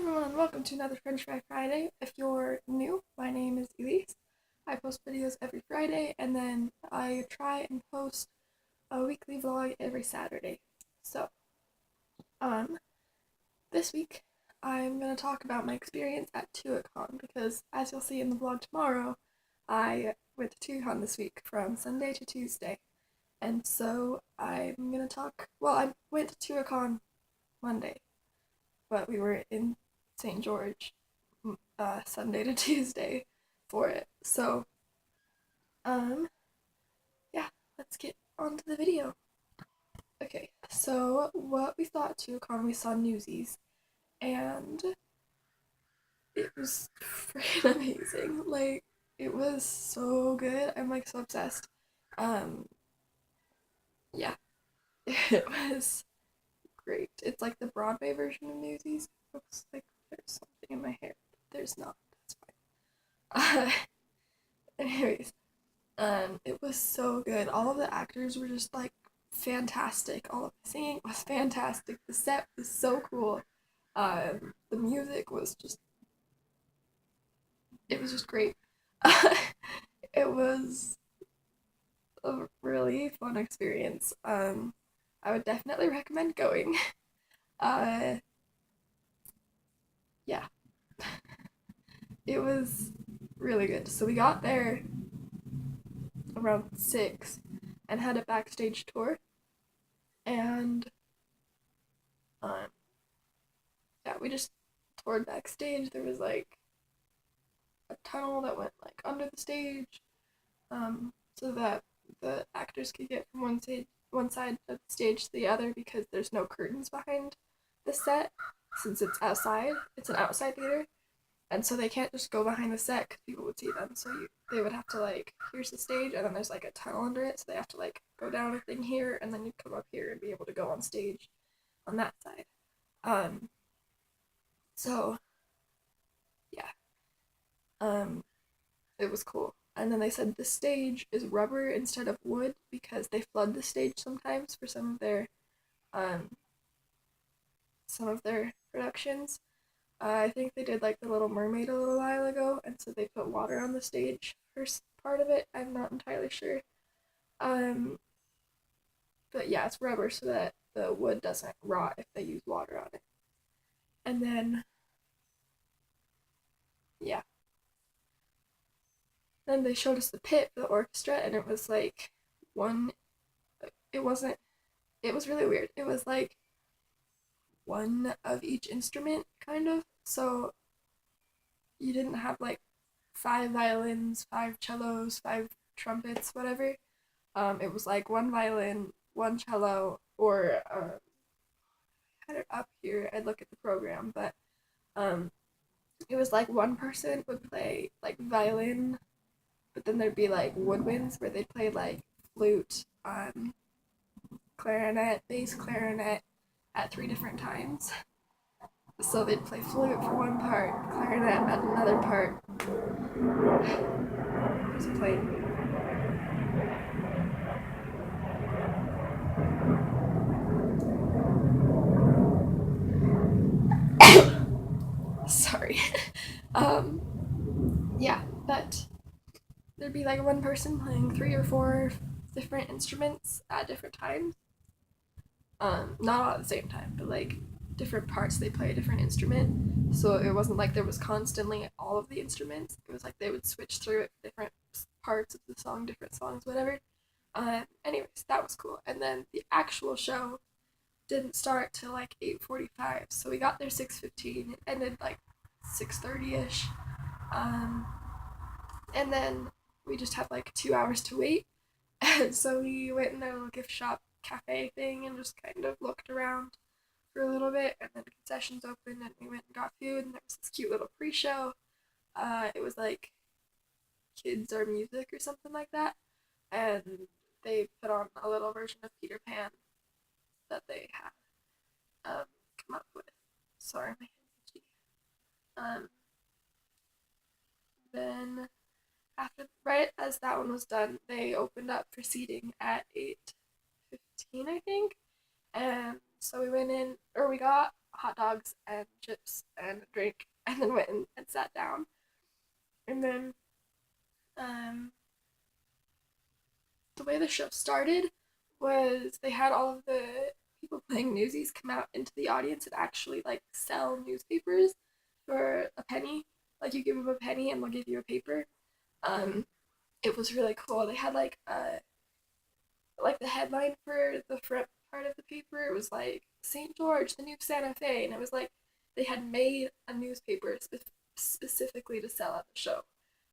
everyone, and welcome to another French Fry Friday. If you're new, my name is Elise. I post videos every Friday, and then I try and post a weekly vlog every Saturday. So, um, this week I'm gonna talk about my experience at Tuacahn because, as you'll see in the vlog tomorrow, I went to Tuacahn this week from Sunday to Tuesday, and so I'm gonna talk. Well, I went to Tuacahn Monday, but we were in St. George Sunday to Tuesday for it. So, um, yeah, let's get on to the video. Okay, so what we saw at Tuacahn, we saw Newsies, and it was freaking amazing. Like, it was so good. I'm like so obsessed. Um, yeah, it was great. It's like the Broadway version of Newsies. Looks like there's something in my hair, but there's not. That's fine. Anyways, it was so good. All of the actors were just like fantastic. All of the singing was fantastic. The set was so cool. The music was just, it was just great. It was a really fun experience. I would definitely recommend going. Uh, yeah, it was really good. So we got there around 6 and had a backstage tour. And um, yeah, we just toured backstage. There was like a tunnel that went like under the stage, so that the actors could get from one side of the stage to the other because there's no curtains behind the set since it's outside. It's an outside theater, and so they can't just go behind the set because people would see them. So they would have to like, here's the stage, and then there's like a tunnel under it, so they have to like go down a thing here, and then you come up here and be able to go on stage on that side. Um, so yeah, um, it was cool. And then they said the stage is rubber instead of wood because they flood the stage sometimes for um some of their productions. I think they did like The Little Mermaid a little while ago, and so they put water on the stage for part of it. I'm not entirely sure. Um, but yeah, it's rubber so that the wood doesn't rot if they use water on it. And then yeah, then they showed us the pit for the orchestra, and it was like one. It wasn't. It was really weird. It was like one of each instrument, kind of. So you didn't have like 5 violins, 5 cellos, 5 trumpets, whatever. It was like one violin, one cello, or I had it up here. I'd look at the program, but um, it was like one person would play like violin, but then there'd be like woodwinds where they'd play like flute, clarinet, bass clarinet at 3 different times. So they'd play flute for one part, clarinet at another part. There's a plane. Sorry. Yeah, but there'd be like one person playing 3 or 4 different instruments at different times. Not all at the same time, but like different parts they play a different instrument. So it wasn't like there was constantly all of the instruments. It was like they would switch through it for different parts of the song, different songs, whatever. Anyways, that was cool. And then the actual show didn't start till like 8:45, so we got there 6:15. It ended like 6:30ish. Um, and then we just had like 2 hours to wait. And so we went in a little gift shop cafe thing and just kind of looked around for a little bit, and then concessions opened and we went and got food, and there was this cute little pre-show. It was like Kids Are Music or something like that, and they put on a little version of Peter Pan that they had come up with. Sorry, my hand's itchy. Um, then after, right as that one was done, they opened up for seating at 8:15, I think. And so we went in, or we got hot dogs and chips and a drink, and then went and sat down. And then um, the way the show started was they had all of the people playing Newsies come out into the audience and actually like sell newspapers for a penny. Like you give them a penny and they'll give you a paper. Um, it was really cool. They had like the headline for the front part of the paper. It was like St. George, the new Santa Fe, and it was like they had made a newspaper specifically to sell at the show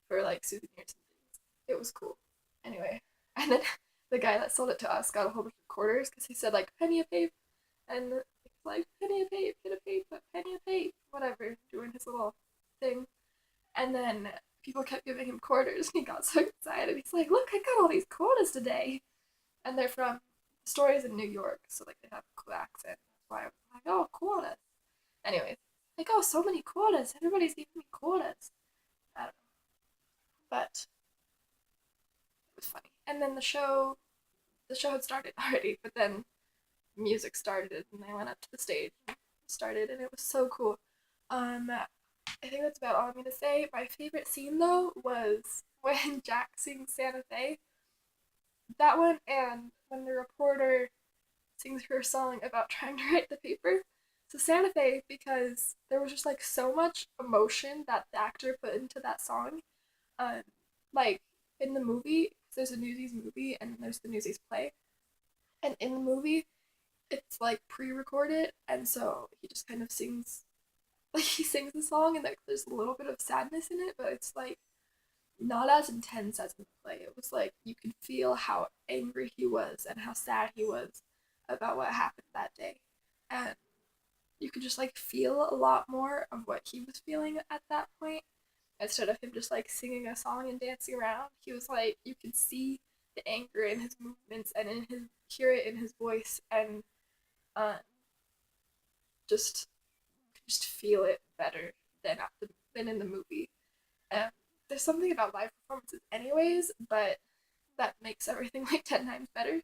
for like souvenirs and things. It was cool. Anyway, and then the guy that sold it to us got a whole bunch of quarters because he said like penny a pape, and he was like penny a pape, get a pape, penny a pape, whatever, doing his little thing. And then people kept giving him quarters, and he got so excited. He's like, "Look, I got all these quarters today," and they're from the stories in New York, so like they have a cool accent. That's why I was like, "Oh, quarters." Anyways, like, "Oh, so many quarters! Everybody's giving me quarters." I don't know, but it was funny. And then the show had started already, but then music started, and they went up to the stage and started, and it was so cool. I think that's about all I'm gonna say. My favorite scene though was when Jack sings Santa Fe. That one, and when the reporter sings her song about trying to write the paper. So Santa Fe, because there was just like so much emotion that the actor put into that song. Um, like in the movie, 'cause there's a Newsies movie and there's the Newsies play, and in the movie, it's like pre-recorded, and so he just kind of sings, like he sings the song, and like there's a little bit of sadness in it, but it's like not as intense as in the play. It was like you could feel how angry he was and how sad he was about what happened that day. And you could just like feel a lot more of what he was feeling at that point. Instead of him just like singing a song and dancing around, he was like you could see the anger in his movements and in his hear it in his voice, and uh, just feel it better than than in the movie. Um, there's something about live performances, anyways, but that makes everything like 10 times better.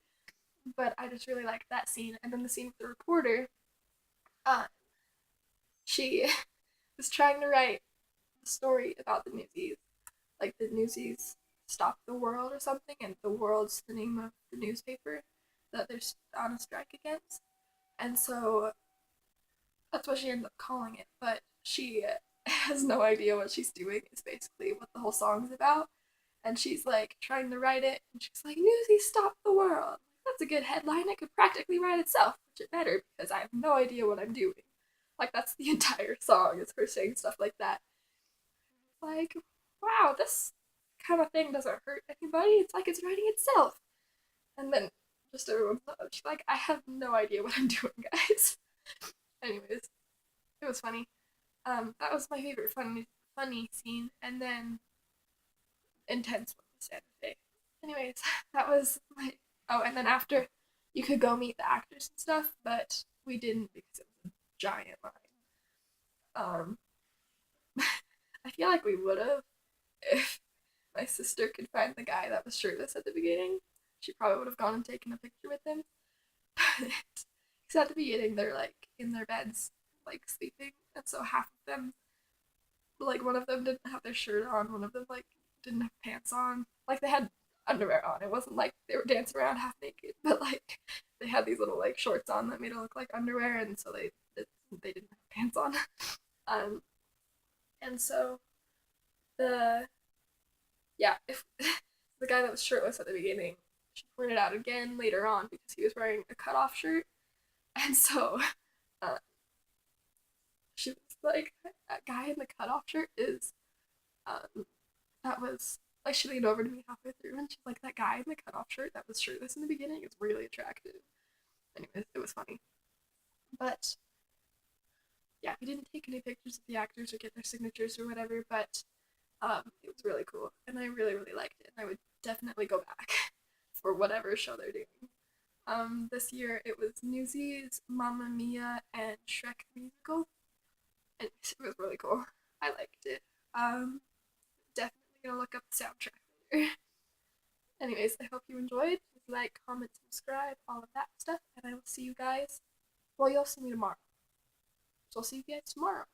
But I just really liked that scene, and then the scene with the reporter. Uh, she was trying to write a story about the Newsies, like the Newsies stop the world or something, and the world's the name of the newspaper that they're on a strike against, and so that's what she ends up calling it. But she has no idea what she's doing. Is basically what the whole song's about, and she's like trying to write it, and she's like, "Newsies stop the world." That's a good headline. It could practically write itself, which it better because I have no idea what I'm doing. Like that's the entire song is her saying stuff like that. Like, wow, this kind of thing doesn't hurt anybody. It's like it's writing itself. And then just everyone's she's like, I have no idea what I'm doing, guys. Anyways, it was funny. That was my favorite funny scene, and then intense one was Santa Fe. Anyways, that was my. Oh, and then after, you could go meet the actors and stuff, but we didn't because it was a giant line. Um, I feel like we would have if my sister could find the guy that was shirtless at the beginning. She probably would have gone and taken a picture with him. But because at the beginning they're like in their beds, like sleeping, and so half of them, like one of them didn't have their shirt on, one of them like didn't have pants on, like they had underwear on. It wasn't like they were dancing around half naked, but like they had these little like shorts on that made it look like underwear, and so they didn't have pants on. um, and so the yeah, if the guy that was shirtless at the beginning, she pointed out again later on because he was wearing a cutoff shirt, and so uh, she was like, "That guy in the cutoff shirt is that was." Like she leaned over to me halfway through and she's like, "That guy in the cutoff shirt that was shirtless in the beginning is really attractive." Anyways, it was funny. But yeah, we didn't take any pictures of the actors or get their signatures or whatever, but it was really cool, and I really, really liked it, and I would definitely go back for whatever show they're doing. This year it was Newsies, Mamma Mia, and Shrek the Musical, and it was really cool. I liked it. Definitely gonna look up the soundtrack later. Anyways, I hope you enjoyed. Please like, comment, subscribe, all of that stuff, and I will see you guys. Well, you'll see me tomorrow. So I'll see you guys tomorrow.